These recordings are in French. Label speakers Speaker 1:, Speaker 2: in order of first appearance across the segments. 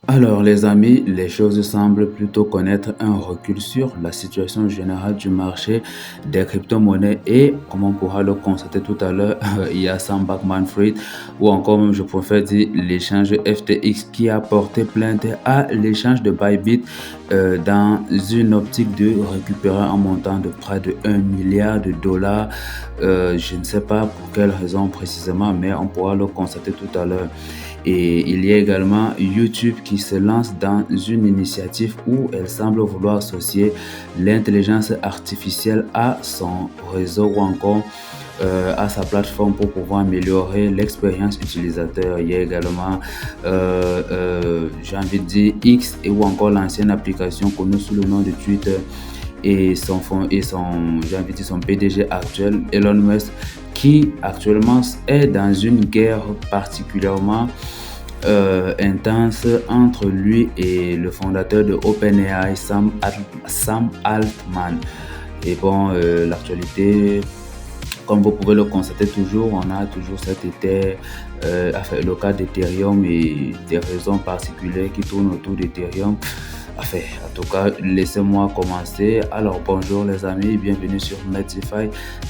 Speaker 1: Alors, les amis, les choses semblent plutôt connaître un recul sur la situation générale du marché des crypto-monnaies et, comme on pourra le constater tout à l'heure, il y a Sam Bankman-Fried ou encore même, je préfère dire, l'échange FTX qui a porté plainte à l'échange de Bybit dans une optique de récupérer un montant de près de 1 milliard de dollars. Je ne sais pas pour quelle raison précisément, mais on pourra le constater tout à l'heure. Et il y a également YouTube qui se lance dans une initiative où elle semble vouloir associer l'intelligence artificielle à son réseau ou encore à sa plateforme pour pouvoir améliorer l'expérience utilisateur. Il y a également, j'ai envie de dire, X ou encore l'ancienne application connue sous le nom de Twitter et j'ai envie de dire son PDG actuel, Elon Musk, qui actuellement est dans une guerre particulièrement intense entre lui et le fondateur de OpenAI, Sam Altman. Et bon, l'actualité, comme vous pouvez le constater toujours, on a toujours cet été, le cas d'Ethereum et des raisons particulières qui tournent autour d'Ethereum. Enfin, en tout cas, laissez-moi commencer. Alors, bonjour les amis, bienvenue sur Medify,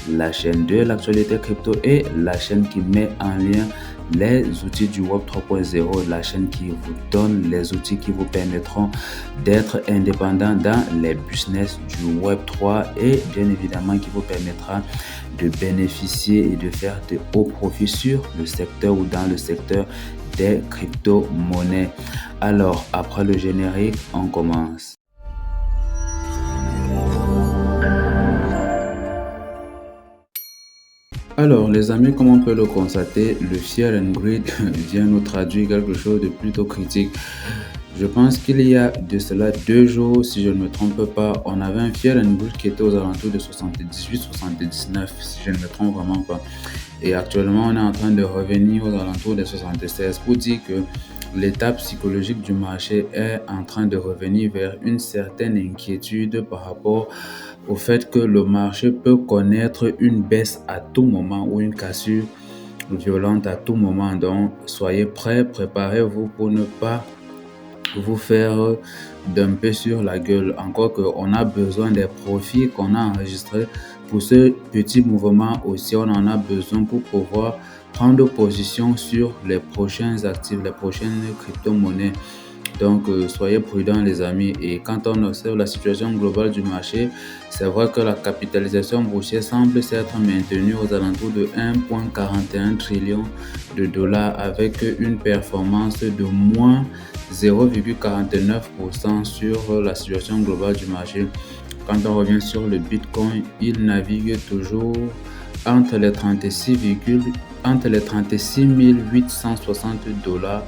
Speaker 1: la chaîne de l'actualité crypto et la chaîne qui met en lien les outils du Web 3.0, la chaîne qui vous donne les outils qui vous permettront d'être indépendant dans les business du Web 3 et bien évidemment qui vous permettra de bénéficier et de faire de hauts profits sur le secteur ou dans le secteur des crypto-monnaies. Alors, après le générique, on commence. Alors, les amis, comme on peut le constater, le Fear and Greed vient nous traduire quelque chose de plutôt critique. Je pense qu'il y a de cela 2 jours, si je ne me trompe pas, on avait un Fear and Greed qui était aux alentours de 78-79, si je ne me trompe vraiment pas. Et actuellement, on est en train de revenir aux alentours des 76 pour dire que l'état psychologique du marché est en train de revenir vers une certaine inquiétude par rapport au fait que le marché peut connaître une baisse à tout moment ou une cassure violente à tout moment. Donc, soyez prêts, préparez-vous pour ne pas vous faire dumper sur la gueule. Encore qu'on a besoin des profits qu'on a enregistrés pour ce petit mouvement aussi, on en a besoin pour pouvoir prendre position sur les prochains actifs, les prochaines crypto-monnaies. Donc, soyez prudents les amis. Et quand on observe la situation globale du marché, c'est vrai que la capitalisation boursière semble s'être maintenue aux alentours de 1,41 trillion de dollars avec une performance de moins 0,49% sur la situation globale du marché. Quand on revient sur le Bitcoin, il navigue toujours entre les 36 860 dollars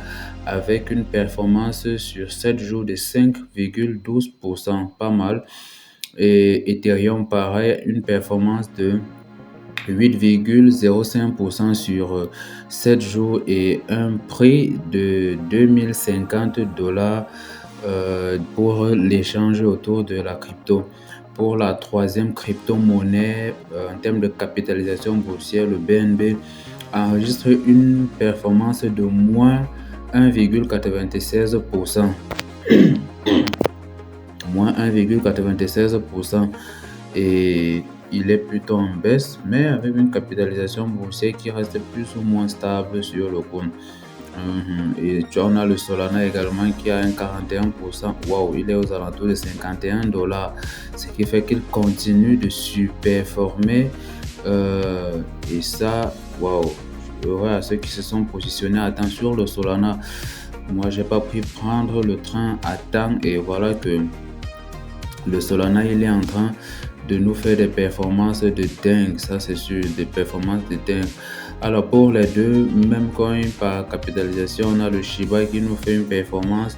Speaker 1: avec une performance sur 7 jours de 5,12%, pas mal. Et Ethereum, pareil, une performance de 8,05% sur 7 jours et un prix de 2050 dollars pour l'échange autour de la crypto. Pour la troisième crypto-monnaie, en termes de capitalisation boursière, le BNB enregistre une performance de moins 1,96%. Moins 1,96% et il est plutôt en baisse, mais avec une capitalisation boursière qui reste plus ou moins stable sur le compte. Et tu en as le Solana également qui a un 41%. Waouh, il est aux alentours de 51 dollars, ce qui fait qu'il continue de surperformer. Et ça, waouh, à ceux qui se sont positionnés à temps sur le Solana. Moi, j'ai pas pu prendre le train à temps et voilà que le Solana, il est en train de nous faire des performances de dingue, ça c'est sûr, des performances de dingue. Alors pour les deux, même coin par capitalisation, on a le Shiba qui nous fait une performance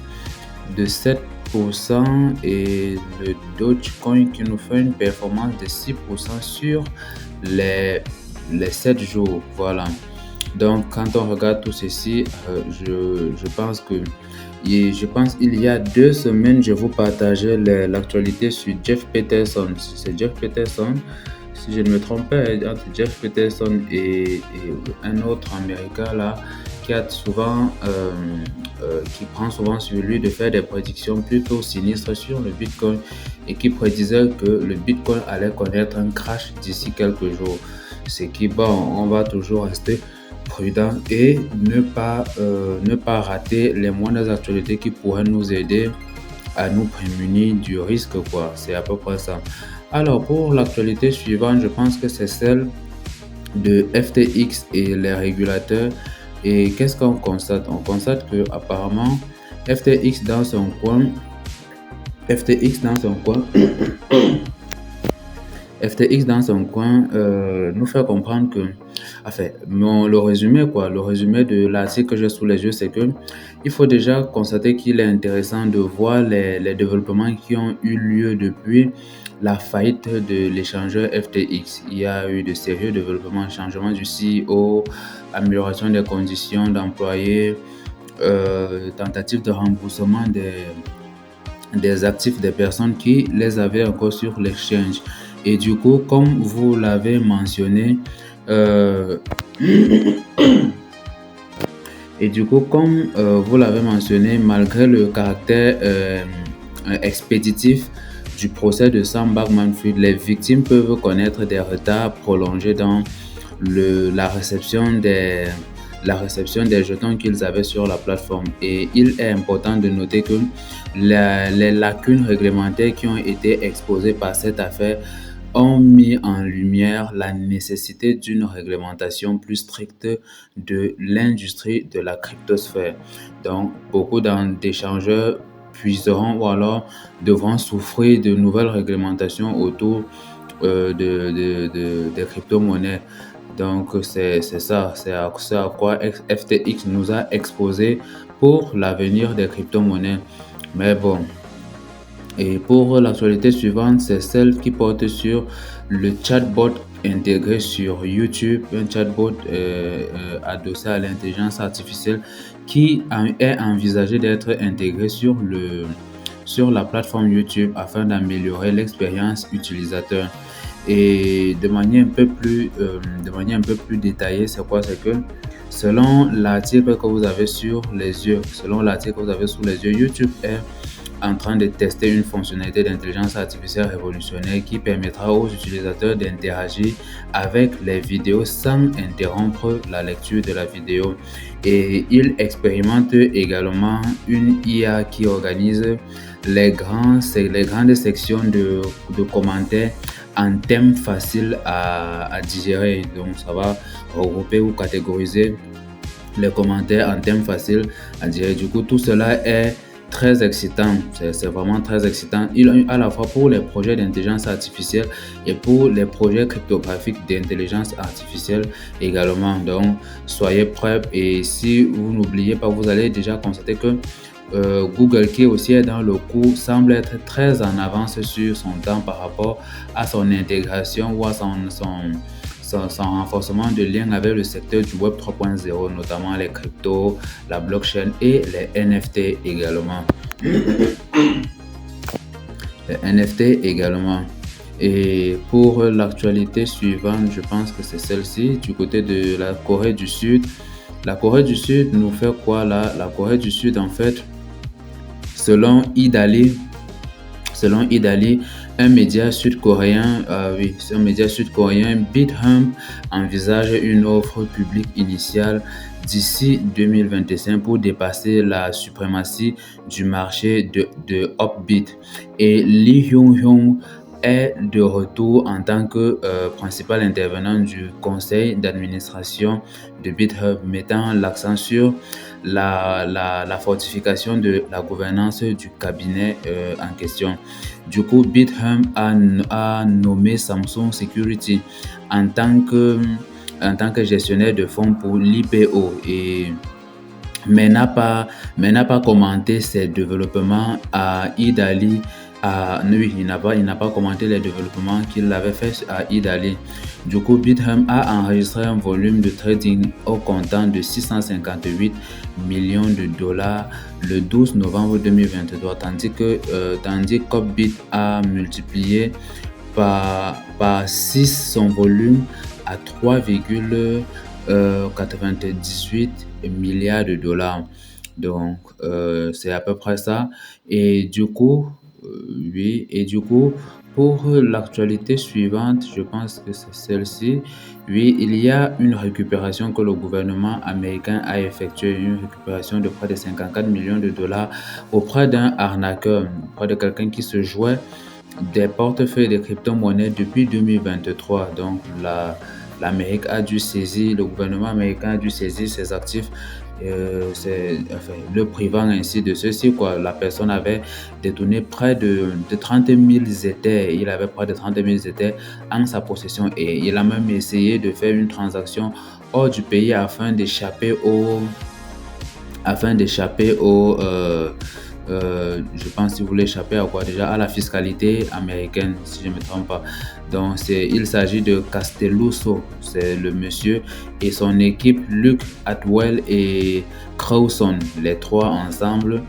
Speaker 1: de 7% et le Dogecoin qui nous fait une performance de 6% sur les, les 7 jours. Voilà. Donc, quand on regarde tout ceci, je pense que, je pense il y a 2 semaines, je vous partageais l'actualité sur Jeff Peterson. C'est Jeff Peterson, si je ne me trompe pas, entre Jeff Peterson et un autre Américain là, qui prend souvent sur lui de faire des prédictions plutôt sinistres sur le Bitcoin et qui prédisait que le Bitcoin allait connaître un crash d'ici quelques jours. Ce qui, bon, on va toujours rester prudent et ne pas rater les moindres actualités qui pourraient nous aider à nous prémunir du risque, quoi. C'est à peu près ça. Alors, pour l'actualité suivante, je pense que c'est celle de FTX et les régulateurs. Et qu'est-ce qu'on constate? On constate que apparemment FTX dans son coin, FTX dans son coin, FTX dans son coin nous fait comprendre que, enfin, le résumé de l'article que j'ai sous les yeux, c'est que il faut déjà constater qu'il est intéressant de voir les développements qui ont eu lieu depuis la faillite de l'échangeur FTX. Il y a eu de sérieux développements, changement du CEO, amélioration des conditions d'employés, tentative de remboursement des actifs des personnes qui les avaient encore sur l'exchange. Et du coup, comme vous l'avez mentionné, malgré le caractère expéditif du procès de Sam Bankman-Fried, les victimes peuvent connaître des retards prolongés dans la réception des jetons qu'ils avaient sur la plateforme. Et il est important de noter que les lacunes réglementaires qui ont été exposées par cette affaire ont mis en lumière la nécessité d'une réglementation plus stricte de l'industrie de la cryptosphère. Donc, beaucoup d'échangeurs puiseront ou alors devront souffrir de nouvelles réglementations autour des crypto-monnaies. Donc, c'est ça, c'est à quoi FTX nous a exposé pour l'avenir des crypto-monnaies. Mais bon, et pour l'actualité suivante, c'est celle qui porte sur le chatbot intégré sur YouTube, un chatbot adossé à l'intelligence artificielle qui est envisagé d'être intégré sur la plateforme YouTube afin d'améliorer l'expérience utilisateur. Et de manière un peu plus détaillée, c'est quoi? C'est que selon l'article que vous avez sous les yeux, YouTube est en train de tester une fonctionnalité d'intelligence artificielle révolutionnaire qui permettra aux utilisateurs d'interagir avec les vidéos sans interrompre la lecture de la vidéo. Et il expérimente également une IA qui organise les grandes sections de commentaires en thèmes faciles à digérer. Donc, ça va regrouper ou catégoriser les commentaires en thèmes faciles à digérer. Du coup, tout cela est très excitant, c'est vraiment très excitant, à la fois pour les projets d'intelligence artificielle et pour les projets cryptographiques d'intelligence artificielle également. Donc, soyez prêts et si vous n'oubliez pas, vous allez déjà constater que Google, qui aussi est dans le coup, semble être très en avance sur son temps par rapport à son intégration ou à son renforcement de liens avec le secteur du Web 3.0, notamment les cryptos, la blockchain et les NFT également. Les NFT également. Et pour l'actualité suivante, je pense que c'est celle-ci, du côté de la Corée du Sud. La Corée du Sud nous fait quoi là? La Corée du Sud, en fait, selon Idali, un média sud-coréen, BitHub envisage une offre publique initiale d'ici 2025 pour dépasser la suprématie du marché de Upbit. Et Lee Hyung-hyun est de retour en tant que principal intervenant du conseil d'administration de BitHub, mettant l'accent sur la fortification de la gouvernance du cabinet en question. Du coup, BitHub a nommé Samsung Security en tant que gestionnaire de fonds pour l'IPO mais n'a pas commenté ces développements à Idali. Il n'a pas commenté les développements qu'il avait fait à Idali. Du coup, BitHub a enregistré un volume de trading au comptant de 658 millions de dollars le 12 novembre 2023, tandis qu'Upbit a multiplié par 6 son volume à 3,1 98 milliards de dollars. Donc, c'est à peu près ça. Et du coup, oui, et du coup, pour l'actualité suivante, je pense que c'est celle-ci. Oui, il y a une récupération que le gouvernement américain a effectuée, une récupération de près de 54 millions de dollars auprès d'un arnaqueur, auprès de quelqu'un qui se jouait des portefeuilles de crypto-monnaies depuis 2023. Donc, l'Amérique a dû saisir, le gouvernement américain a dû saisir ses actifs, le privant ainsi de ceci, quoi. La personne avait détourné près de 30 000 Ethers. Il avait près de 30 000 Ethers en sa possession et il a même essayé de faire une transaction hors du pays afin d'échapper au, je pense qu'il voulait échapper à quoi déjà? À la fiscalité américaine, si je ne me trompe pas. Donc, il s'agit de Castelluccio, c'est le monsieur, et son équipe, Luke Atwell et Crowson, les trois ensemble,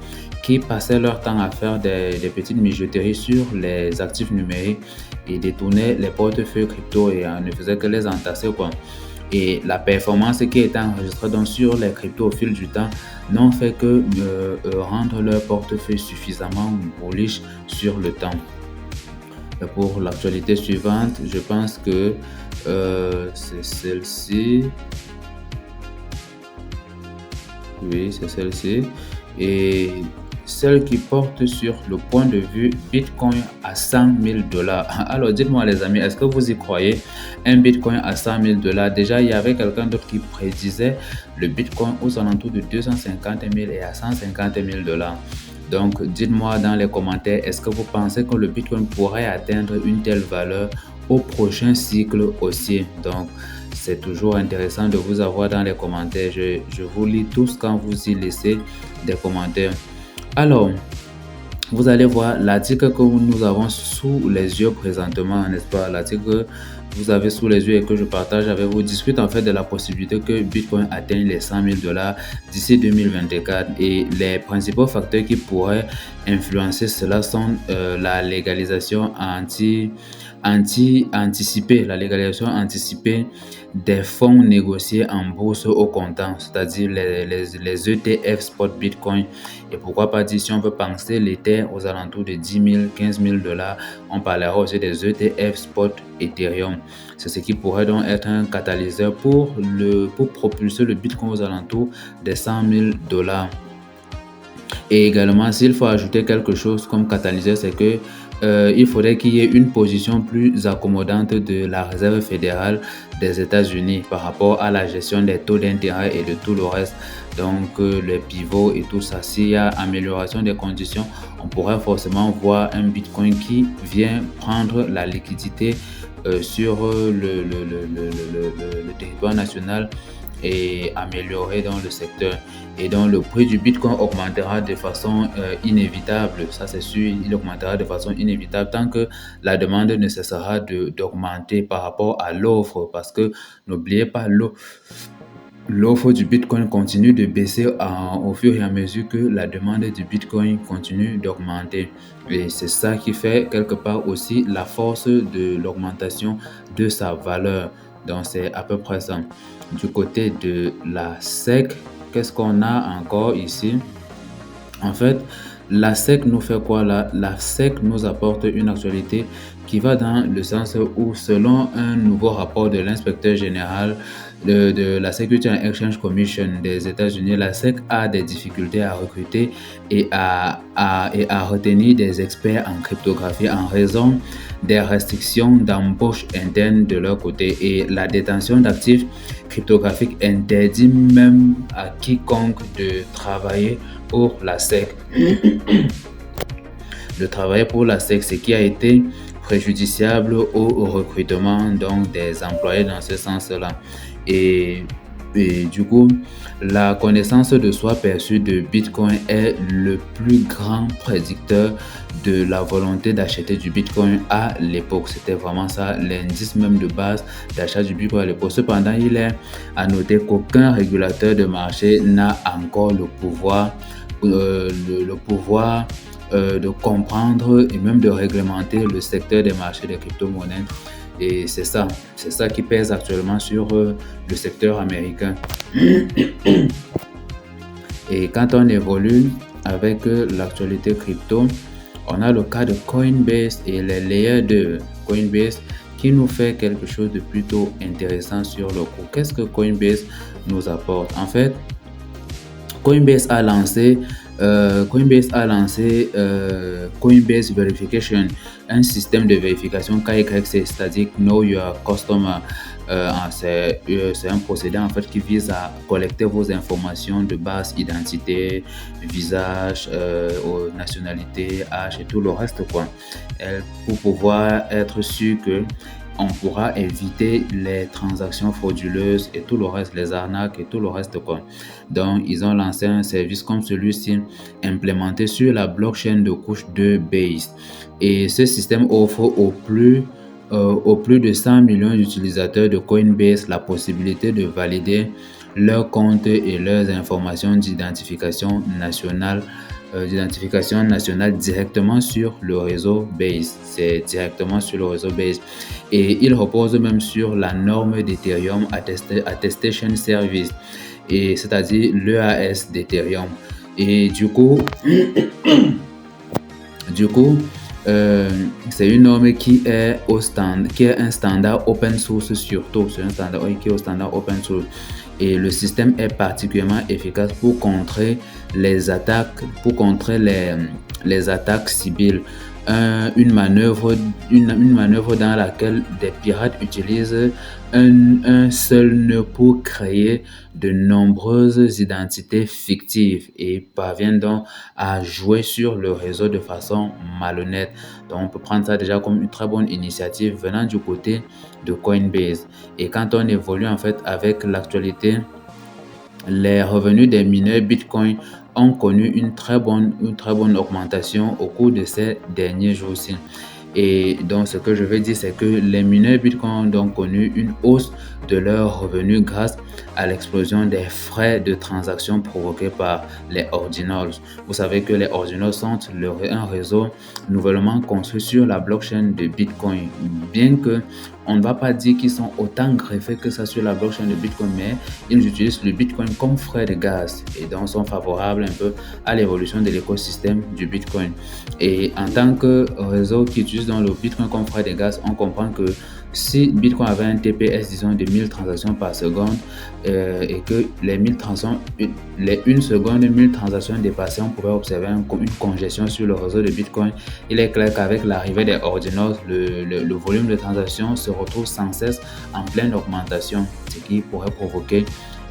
Speaker 1: qui passaient leur temps à faire des petites mijoteries sur les actifs numériques et détournaient les portefeuilles crypto et ne faisaient que les entasser, quoi. Et la performance qui est enregistrée donc sur les cryptos au fil du temps n'ont fait que rendre leur portefeuille suffisamment bullish sur le temps. Et pour l'actualité suivante, je pense que c'est celle-ci. Oui, c'est celle-ci. Et celle qui porte sur le point de vue Bitcoin à 100 000 dollars. Alors, dites-moi, les amis, est-ce que vous y croyez? Un Bitcoin à 100 000 dollars. Déjà, il y avait quelqu'un d'autre qui prédisait le Bitcoin aux alentours de 250 000 et à 150 000 dollars. Donc, dites-moi dans les commentaires, est-ce que vous pensez que le Bitcoin pourrait atteindre une telle valeur au prochain cycle haussier? Donc, c'est toujours intéressant de vous avoir dans les commentaires. Je vous lis tous quand vous y laissez des commentaires. Alors, vous allez voir l'article que nous avons sous les yeux présentement, n'est-ce pas? L'article que vous avez sous les yeux et que je partage avec vous discute en fait de la possibilité que Bitcoin atteigne les 100 000 dollars d'ici 2024. Et les principaux facteurs qui pourraient influencer cela sont la légalisation anticipée, la légalisation anticipée des fonds négociés en bourse au comptant, c'est-à-dire les ETF spot Bitcoin. Et pourquoi pas dire, si on veut penser l'Ether aux alentours de 10 000, 15 000 dollars, on parlera aussi des ETF spot Ethereum. C'est ce qui pourrait donc être un catalyseur pour propulser le Bitcoin aux alentours des 100 000 dollars. Et également, s'il faut ajouter quelque chose comme catalyseur, c'est que il faudrait qu'il y ait une position plus accommodante de la Réserve fédérale des États-Unis par rapport à la gestion des taux d'intérêt et de tout le reste. Donc, les pivots et tout ça, s'il y a amélioration des conditions, on pourrait forcément voir un Bitcoin qui vient prendre la liquidité sur le territoire national et améliorer dans le secteur. Et donc le prix du Bitcoin augmentera de façon inévitable. Ça c'est sûr, il augmentera de façon inévitable tant que la demande ne cessera d'augmenter par rapport à l'offre. Parce que n'oubliez pas, l'offre du Bitcoin continue de baisser au fur et à mesure que la demande du Bitcoin continue d'augmenter. Et c'est ça qui fait quelque part aussi la force de l'augmentation de sa valeur. Donc c'est à peu près ça. Du côté de la SEC, qu'est-ce qu'on a encore ici? En fait, la SEC nous fait quoi là? La SEC nous apporte une actualité qui va dans le sens où, selon un nouveau rapport de l'inspecteur général de la Security and Exchange Commission des États-Unis, la SEC a des difficultés à recruter et à retenir des experts en cryptographie en raison des restrictions d'embauche interne de leur côté, et la détention d'actifs cryptographiques interdit même à quiconque de travailler pour la SEC. De travailler pour la SEC, ce qui a été préjudiciable au recrutement donc des employés dans ce sens-là. Et du coup, la connaissance de soi perçue de Bitcoin est le plus grand prédicteur de la volonté d'acheter du Bitcoin à l'époque. C'était vraiment ça, l'indice même de base d'achat du Bitcoin à l'époque. Cependant, il est à noter qu'aucun régulateur de marché n'a encore le pouvoir de comprendre et même de réglementer le secteur des marchés des crypto-monnaies. Et c'est ça qui pèse actuellement sur le secteur américain. Et quand on évolue avec l'actualité crypto, on a le cas de Coinbase et les layers de Coinbase qui nous fait quelque chose de plutôt intéressant sur le cours. Qu'est-ce que Coinbase nous apporte? En fait, Coinbase a lancé Coinbase Verification, un système de vérification KYC, c'est-à-dire Know Your Customer. C'est un procédé en fait qui vise à collecter vos informations de base, identité, visage, nationalité, âge et tout le reste quoi, pour pouvoir être sûr que on pourra éviter les transactions frauduleuses et tout le reste, les arnaques et tout le reste quoi. Donc, ils ont lancé un service comme celui-ci implémenté sur la blockchain de couche 2 Base. Et ce système offre aux plus de 100 millions d'utilisateurs de Coinbase la possibilité de valider leurs comptes et leurs informations d'identification nationale directement sur le réseau Base. C'est directement sur le réseau Base. Et il repose même sur la norme d'Ethereum Attestation Service, et c'est-à-dire l'EAS d'Ethereum. Et du coup, c'est une norme qui est un standard open source surtout. C'est un standard qui est au standard open source. Et le système est particulièrement efficace pour contrer les attaques, les attaques civiles. Une manœuvre dans laquelle des pirates utilisent un seul nœud pour créer de nombreuses identités fictives et parviennent donc à jouer sur le réseau de façon malhonnête. Donc on peut prendre ça déjà comme une très bonne initiative venant du côté de Coinbase. Et quand on évolue en fait avec l'actualité, les revenus des mineurs Bitcoin ont connu une très bonne augmentation au cours de ces derniers jours-ci. Et donc, ce que je veux dire, c'est que les mineurs Bitcoin ont donc connu une hausse de leurs revenus grâce à l'explosion des frais de transaction provoqués par les ordinals. Vous savez que les ordinals sont un réseau nouvellement construit sur la blockchain de Bitcoin. Bien que on ne va pas dire qu'ils sont autant greffés que ça sur la blockchain de Bitcoin, mais ils utilisent le Bitcoin comme frais de gaz et donc sont favorables un peu à l'évolution de l'écosystème du Bitcoin. Et en tant que réseau qui utilise dans le Bitcoin comme frais de gaz, on comprend que si Bitcoin avait un TPS, disons, de 1000 transactions par seconde et que les 1 seconde, 1000 transactions dépassées, on pouvait observer une congestion sur le réseau de Bitcoin. Il est clair qu'avec l'arrivée des ordinals, le volume de transactions se retrouve sans cesse en pleine augmentation, ce qui pourrait provoquer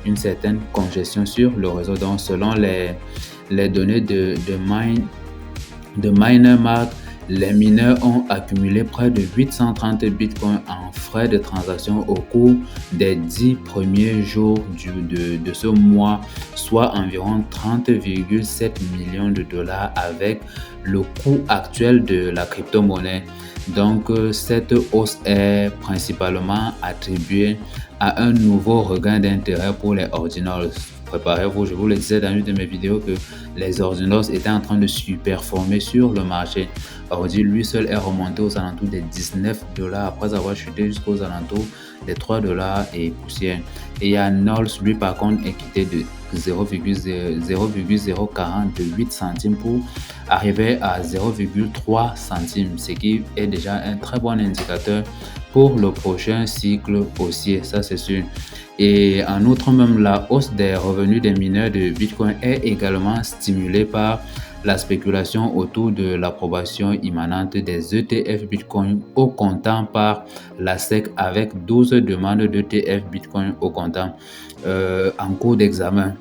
Speaker 1: une certaine congestion sur le réseau. Donc, selon les données de MinerMark, les mineurs ont accumulé près de 830 bitcoins en frais de transaction au cours des 10 premiers jours de ce mois, soit environ 30,7 millions de dollars avec le coût actuel de la crypto-monnaie. Donc, cette hausse est principalement attribuée à un nouveau regain d'intérêt pour les ordinals. Préparez-vous, je vous le disais dans une de mes vidéos que les ordinals étaient en train de surperformer sur le marché. Ordi, lui seul, est remonté aux alentours des 19 dollars après avoir chuté jusqu'aux alentours des 3 dollars et poussière. Et il y a Nols, lui par contre, est quitté de 0,048 centimes pour arriver à 0,3 centimes, ce qui est déjà un très bon indicateur pour le prochain cycle haussier, ça c'est sûr. Et en outre, même la hausse des revenus des mineurs de Bitcoin est également stimulée par la spéculation autour de l'approbation immanente des ETF Bitcoin au comptant par la SEC avec 12 demandes d'ETF Bitcoin au comptant en cours d'examen.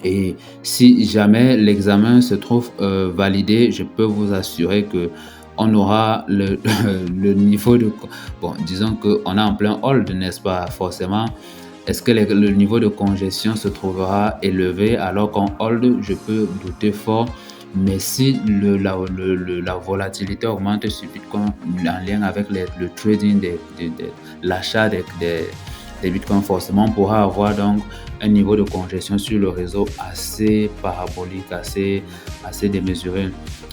Speaker 1: Et si jamais l'examen se trouve validé, je peux vous assurer que on aura le niveau de... Bon, disons qu'on est en plein hold, n'est-ce pas? Forcément, est-ce que le niveau de congestion se trouvera élevé alors qu'en hold, je peux douter fort. Mais si la volatilité augmente sur Bitcoin en lien avec le trading, l'achat des bitcoins, forcément on pourra avoir donc un niveau de congestion sur le réseau assez parabolique, assez démesuré.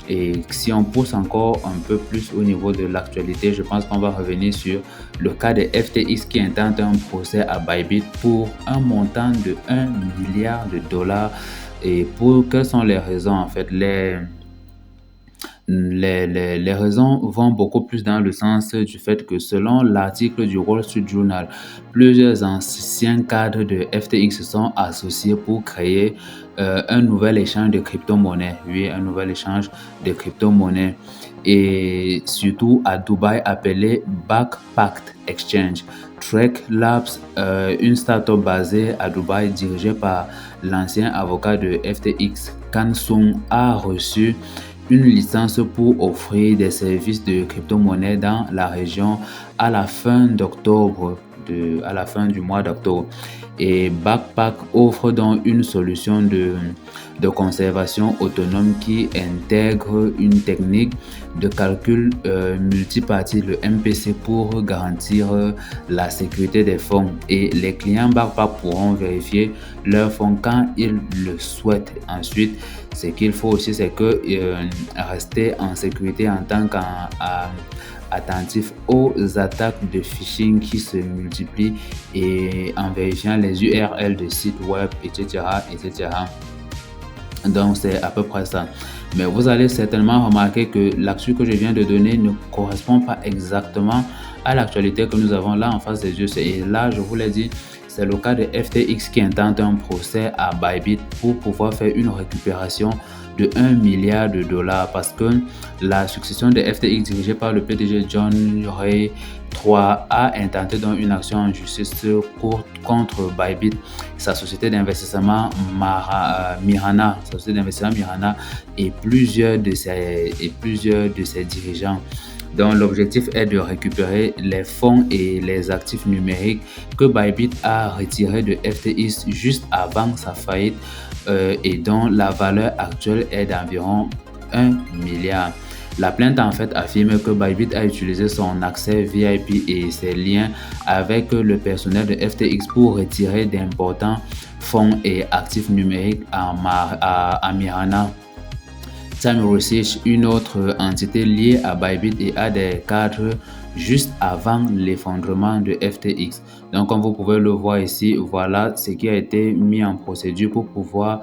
Speaker 1: Et si on pousse encore un peu plus au niveau de l'actualité, je pense qu'on va revenir sur le cas de FTX qui intente un procès à Bybit pour un montant de 1 milliard de dollars. Et pour quelles sont les raisons en fait? Les raisons vont beaucoup plus dans le sens du fait que selon l'article du Wall Street Journal, plusieurs anciens cadres de FTX se sont associés pour créer un nouvel échange de crypto-monnaies. Oui, un nouvel échange de crypto-monnaies. Et surtout à Dubaï appelé Backpact Exchange. Trek Labs, une startup basée à Dubaï dirigée par l'ancien avocat de FTX, Kan Sung, a reçu une licence pour offrir des services de crypto-monnaie dans la région à la fin du mois d'octobre. Et Backpack offre donc une solution de conservation autonome qui intègre une technique de calcul multipartie, le MPC, pour garantir la sécurité des fonds. Et les clients Backpack pourront vérifier leurs fonds quand ils le souhaitent. Ensuite, ce qu'il faut aussi, c'est que rester en sécurité en tant qu'attentif aux attaques de phishing qui se multiplient et en vérifiant les URL de sites web, etc., etc. Donc, c'est à peu près ça. Mais vous allez certainement remarquer que l'actu que je viens de donner ne correspond pas exactement à l'actualité que nous avons là en face des yeux. Et là, je vous l'ai dit, c'est le cas de FTX qui intente un procès à Bybit pour pouvoir faire une récupération de 1 milliard de dollars parce que la succession de FTX dirigée par le PDG John Ray III a intenté donc une action en justice contre Bybit, sa société d'investissement Mirana, et plusieurs de ses dirigeants. Donc l'objectif est de récupérer les fonds et les actifs numériques que Bybit a retirés de FTX juste avant sa faillite et dont la valeur actuelle est d'environ 1 milliard. La plainte en fait affirme que Bybit a utilisé son accès VIP et ses liens avec le personnel de FTX pour retirer d'importants fonds et actifs numériques à Mirana Time Research, une autre entité liée à Bybit et à des cadres juste avant l'effondrement de FTX. Donc, comme vous pouvez le voir ici, voilà ce qui a été mis en procédure pour pouvoir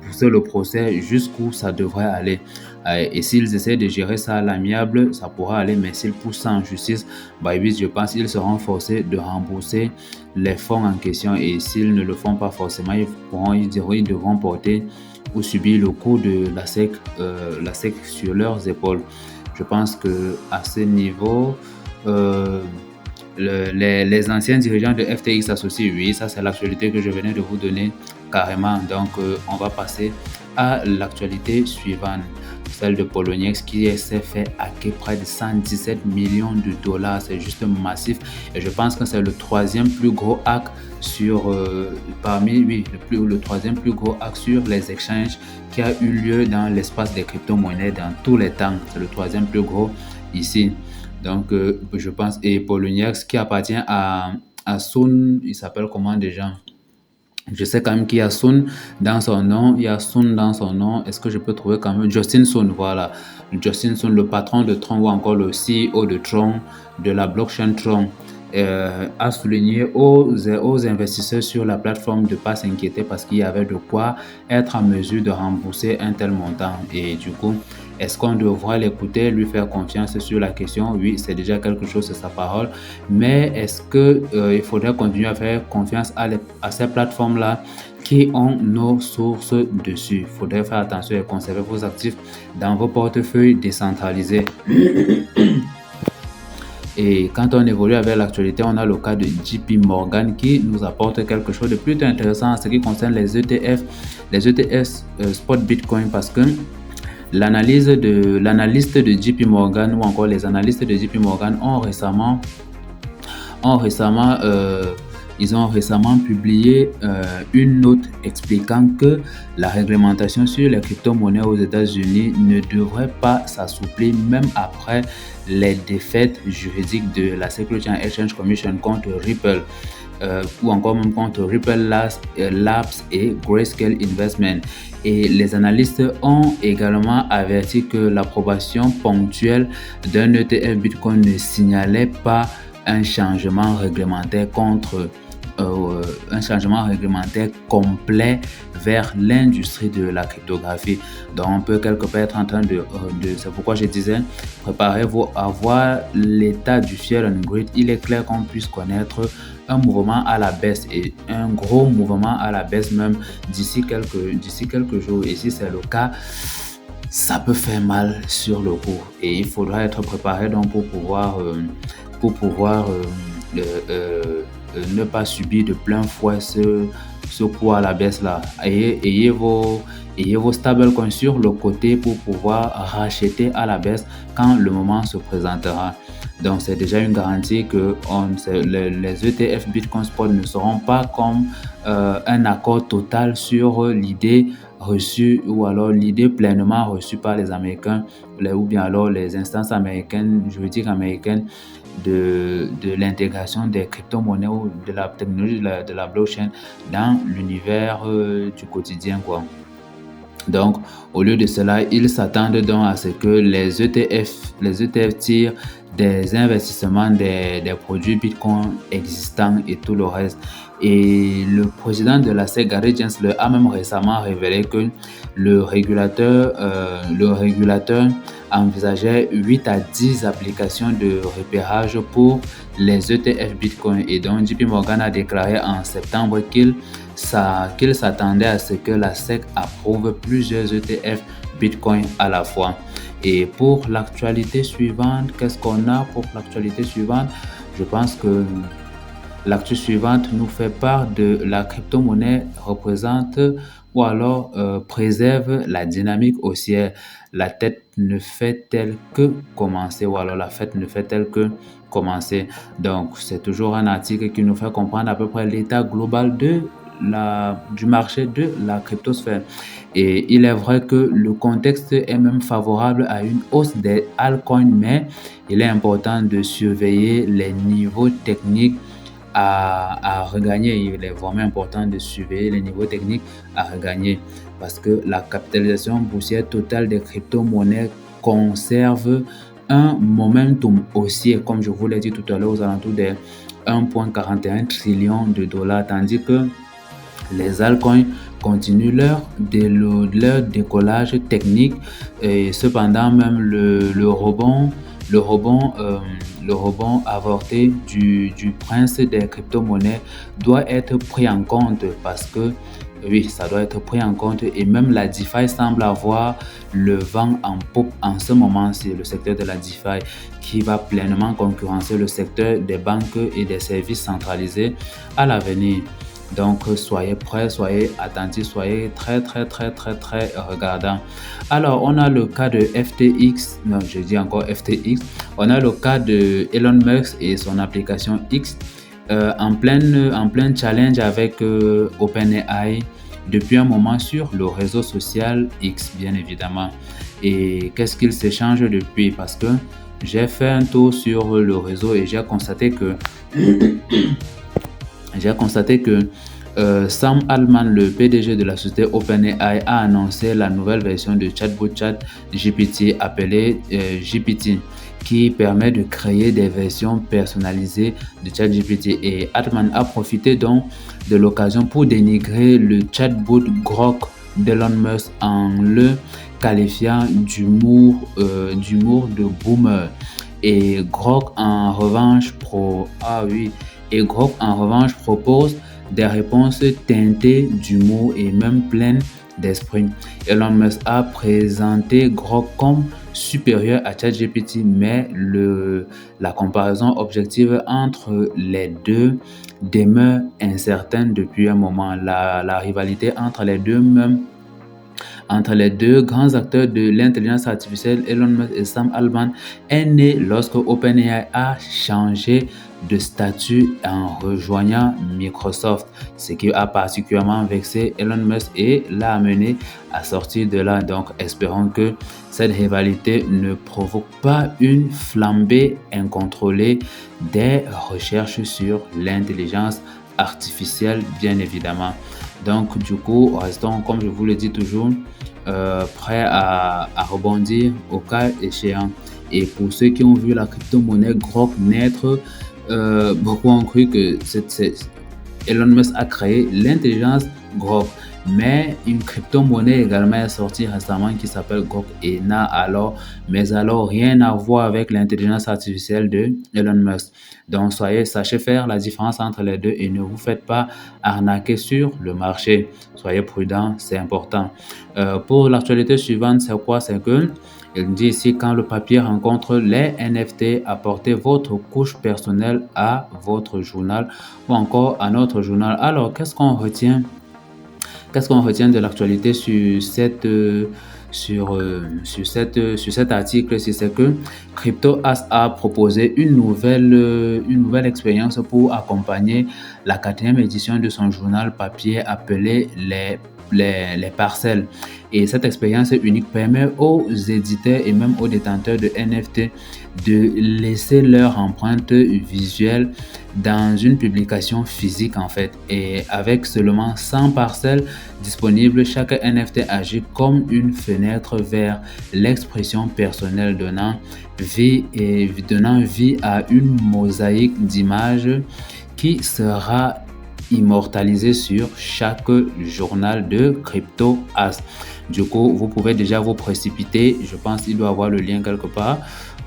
Speaker 1: pousser le procès jusqu'où ça devrait aller. Et s'ils essaient de gérer ça à l'amiable, ça pourra aller, mais s'ils poussent ça en justice, Bybit, je pense qu'ils seront forcés de rembourser les fonds en question. Et s'ils ne le font pas forcément, ils devront porter ou subir le coût de la SEC sur leurs épaules. Je pense que à ce niveau, les anciens dirigeants de FTX s'associent. Oui, ça c'est l'actualité que je venais de vous donner carrément. Donc, on va passer à l'actualité suivante, celle de Poloniex qui s'est fait hacker près de 117 millions de dollars. C'est juste massif et je pense que c'est le troisième plus gros hack sur le troisième plus gros hack sur les exchanges qui a eu lieu dans l'espace des crypto-monnaies dans tous les temps. C'est le troisième plus gros ici. Donc, je pense, et Poloniex qui appartient à Sun, il s'appelle comment déjà? Je sais quand même qu'il y a Sun dans son nom. Est-ce que je peux trouver quand même Justin Sun, voilà. Justin Sun, le patron de Tron ou encore le CEO de Tron, de la blockchain Tron, a souligné aux investisseurs sur la plateforme de ne pas s'inquiéter parce qu'il y avait de quoi être en mesure de rembourser un tel montant. Et du coup, est-ce qu'on devra l'écouter, lui faire confiance sur la question? Oui, c'est déjà quelque chose, c'est sa parole. Mais est-ce qu'il faudrait continuer à faire confiance à ces plateformes-là qui ont nos sources dessus? Il faudrait faire attention et conserver vos actifs dans vos portefeuilles décentralisés. Et quand on évolue avec l'actualité, on a le cas de JP Morgan qui nous apporte quelque chose de plutôt intéressant en ce qui concerne les ETF Spot Bitcoin parce que l'analyste de JP Morgan ou encore les analystes de JP Morgan ont récemment ils ont récemment publié une note expliquant que la réglementation sur les crypto-monnaies aux États-Unis ne devrait pas s'assouplir même après les défaites juridiques de la Securities and Exchange Commission contre Ripple ou encore même contre Ripple Labs et Grayscale Investment. Et les analystes ont également averti que l'approbation ponctuelle d'un ETF Bitcoin ne signalait pas un changement réglementaire un changement réglementaire complet vers l'industrie de la cryptographie. Donc on peut quelque part être en train c'est pourquoi je disais, préparez-vous à voir l'état du fear and greed. Il est clair qu'on puisse connaître un mouvement à la baisse et un gros mouvement à la baisse même d'ici quelques jours. Et si c'est le cas, ça peut faire mal sur le coup et il faudra être préparé donc pour pouvoir ne pas subir de plein fouet ce coup à la baisse là. Ayez vos stablecoins sur le côté pour pouvoir racheter à la baisse quand le moment se présentera. Donc c'est déjà une garantie que les ETF Bitcoin Spot ne seront pas comme un accord total sur l'idée reçue ou alors l'idée pleinement reçue par les Américains ou bien alors les instances américaines, juridiques américaines de l'intégration des crypto-monnaies ou de la technologie de la blockchain dans l'univers du quotidien, quoi. Donc, au lieu de cela, ils s'attendent donc à ce que les ETF tirent des investissements des produits Bitcoin existants et tout le reste. Et le président de la SEC, Gary Gensler, a même récemment révélé que le régulateur envisageait 8 à 10 applications de repérage pour les ETF Bitcoin. Et donc, JP Morgan a déclaré en septembre qu'il s'attendait à ce que la SEC approuve plusieurs ETF Bitcoin à la fois. Et pour l'actualité suivante, qu'est-ce qu'on a pour l'actualité suivante? Je pense que l'actu suivante nous fait part de la crypto-monnaie représente ou alors préserve la dynamique haussière. La tête ne fait-elle que commencer ou alors la fête ne fait-elle que commencer. Donc, c'est toujours un article qui nous fait comprendre à peu près l'état global du marché de la cryptosphère. Et il est vrai que le contexte est même favorable à une hausse des altcoins, mais il est important de surveiller les niveaux techniques à regagner. Il est vraiment important de surveiller les niveaux techniques à regagner parce que la capitalisation boursière totale des crypto-monnaies conserve un momentum haussier, comme je vous l'ai dit tout à l'heure, aux alentours des 1,41 trillion de dollars, tandis que les altcoins continuent leur décollage technique et cependant même le rebond avorté du prince des crypto-monnaies doit être pris en compte parce que oui, ça doit être pris en compte et même la DeFi semble avoir le vent en poupe en ce moment. C'est le secteur de la DeFi qui va pleinement concurrencer le secteur des banques et des services centralisés à l'avenir. Donc, soyez prêts, soyez attentifs, soyez très regardants. Alors, on a le cas de FTX, non, je dis encore FTX. On a le cas de Elon Musk et son application X en plein challenge avec OpenAI depuis un moment sur le réseau social X, bien évidemment. Et qu'est-ce qu'ils s'échangent depuis? Parce que j'ai fait un tour sur le réseau et j'ai constaté que Sam Altman, le PDG de la société OpenAI, a annoncé la nouvelle version de chatbot ChatGPT appelée GPT, qui permet de créer des versions personnalisées de ChatGPT. Et Altman a profité donc de l'occasion pour dénigrer le chatbot Grok d'Elon Musk en le qualifiant d'humour de boomer. Et Grok en revanche propose des réponses teintées d'humour et même pleines d'esprit. Elon Musk a présenté Grok comme supérieur à ChatGPT, mais la comparaison objective entre les deux demeure incertaine depuis un moment. La rivalité entre les deux même entre les deux grands acteurs de l'intelligence artificielle, Elon Musk et Sam Altman, est né lorsque OpenAI a changé de statut en rejoignant Microsoft, ce qui a particulièrement vexé Elon Musk et l'a amené à sortir de là. Donc, espérons que cette rivalité ne provoque pas une flambée incontrôlée des recherches sur l'intelligence artificielle, bien évidemment. Donc, du coup, restons, comme je vous le dis toujours, prêts à rebondir au cas échéant. Et pour ceux qui ont vu la crypto-monnaie Grok naître, beaucoup ont cru que Elon Musk a créé l'intelligence Grok. Mais une crypto-monnaie également est sortie récemment qui s'appelle Grok et mais alors rien à voir avec l'intelligence artificielle de Elon Musk. Donc sachez faire la différence entre les deux et ne vous faites pas arnaquer sur le marché. Soyez prudents, c'est important. Pour l'actualité suivante, c'est quoi? C'est que il dit ici, quand le papier rencontre les NFT, apportez votre couche personnelle à votre journal ou encore à notre journal. Alors, qu'est-ce qu'on retient de l'actualité sur cet article? C'est que CryptoAs a proposé une nouvelle expérience pour accompagner la 4e édition de son journal papier appelé les parcelles. Et cette expérience unique permet aux éditeurs et même aux détenteurs de NFT de laisser leur empreinte visuelle dans une publication physique en fait. Et avec seulement 100 parcelles disponibles, chaque NFT agit comme une fenêtre vers l'expression personnelle, donnant vie à une mosaïque d'images qui sera immortalisé sur chaque journal de CryptoAs. Du coup, vous pouvez déjà vous précipiter. Je pense qu'il doit avoir le lien quelque part.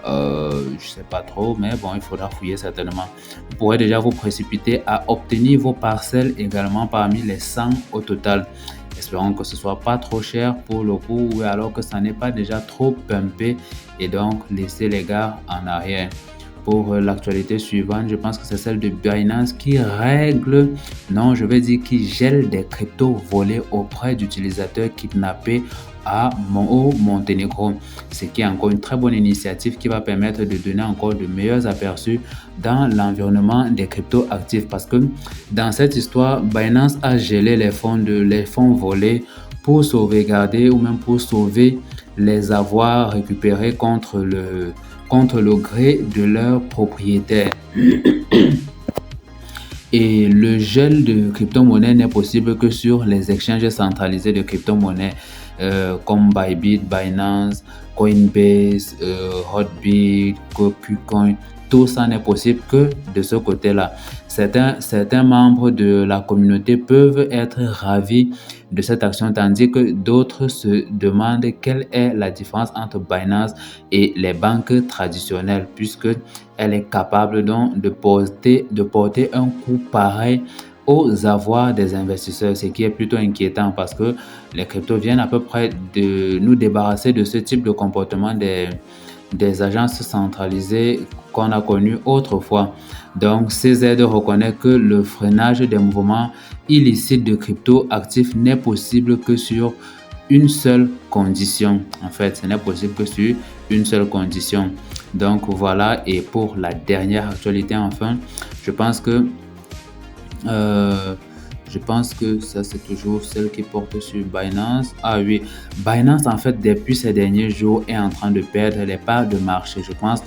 Speaker 1: Je sais pas trop, mais bon, il faudra fouiller certainement. Vous pourrez déjà vous précipiter à obtenir vos parcelles également parmi les 100 au total. Espérons que ce soit pas trop cher pour le coup, ou alors que ça n'est pas déjà trop pumpé et donc laisser les gars en arrière. Pour l'actualité suivante, je pense que c'est celle de Binance qui qui gèle des cryptos volés auprès d'utilisateurs kidnappés au Monténégro. Ce qui est encore une très bonne initiative qui va permettre de donner encore de meilleurs aperçus dans l'environnement des cryptos actifs. Parce que dans cette histoire, Binance a gelé les fonds volés pour sauvegarder ou même pour sauver les avoirs récupérés contre le gré de leurs propriétaires. Et le gel de crypto-monnaie n'est possible que sur les exchanges centralisés de crypto-monnaie comme Bybit, Binance, Coinbase, Hotbit, KuCoin. Tout ça n'est possible que de ce côté-là. Certains membres de la communauté peuvent être ravis de cette action, tandis que d'autres se demandent quelle est la différence entre Binance et les banques traditionnelles, puisque elle est capable donc de porter un coût pareil aux avoirs des investisseurs, ce qui est plutôt inquiétant parce que les cryptos viennent à peu près de nous débarrasser de ce type de comportement des agences centralisées qu'on a connues autrefois. Donc, ces aides reconnaissent que le freinage des mouvements illicites de crypto actifs n'est possible que sur une seule condition. En fait, ce n'est possible que sur une seule condition. Donc, voilà. Et pour la dernière actualité, enfin, je pense que ça, c'est toujours celle qui porte sur Binance. Ah oui, Binance, en fait, depuis ces derniers jours, est en train de perdre les parts de marché. Je pense,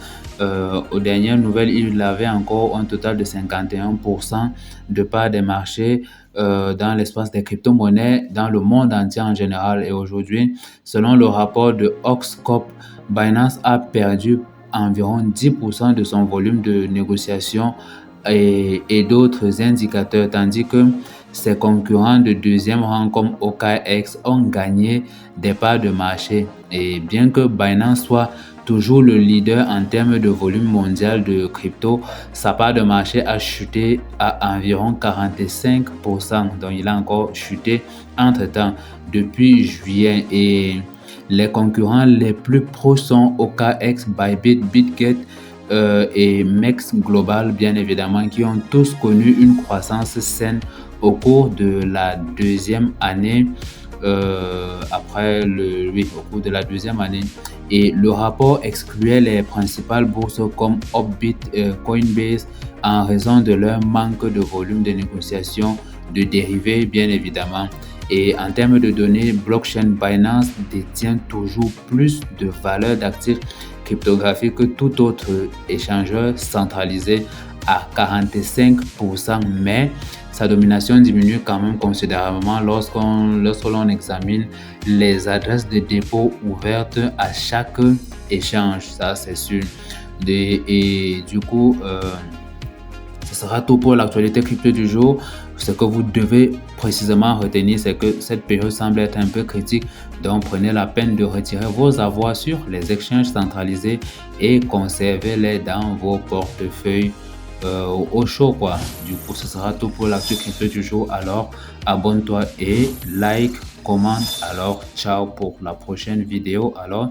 Speaker 1: aux dernières nouvelles, il avait encore un total de 51% de parts des marchés dans l'espace des crypto-monnaies dans le monde entier en général. Et aujourd'hui, selon le rapport de Oxcorp, Binance a perdu environ 10% de son volume de négociation et d'autres indicateurs, tandis que ses concurrents de deuxième rang comme OKX ont gagné des parts de marché. Et bien que Binance soit toujours le leader en termes de volume mondial de crypto, sa part de marché a chuté à environ 45%. Donc il a encore chuté entre-temps depuis juillet. Et les concurrents les plus proches sont OKX, Bybit, Bitget et Mex Global, bien évidemment, qui ont tous connu une croissance saine au cours de la deuxième année au cours de la deuxième année. Et le rapport excluait les principales bourses comme Upbit, Coinbase en raison de leur manque de volume de négociation de dérivés, bien évidemment. Et en termes de données, blockchain Binance détient toujours plus de valeur d'actifs cryptographiques que tout autre échangeur centralisé à 45%, mais sa domination diminue quand même considérablement lorsque l'on examine les adresses de dépôt ouvertes à chaque échange, ça c'est sûr. Et du coup, ce sera tout pour l'actualité crypto du jour. Ce que vous devez précisément retenir, c'est que cette période semble être un peu critique. Donc, prenez la peine de retirer vos avoirs sur les exchanges centralisés et conservez-les dans vos portefeuilles au chaud, quoi. Du coup, ce sera tout pour l'actu crypto du jour. Alors, abonne-toi et like, commente. Alors, ciao pour la prochaine vidéo. Alors,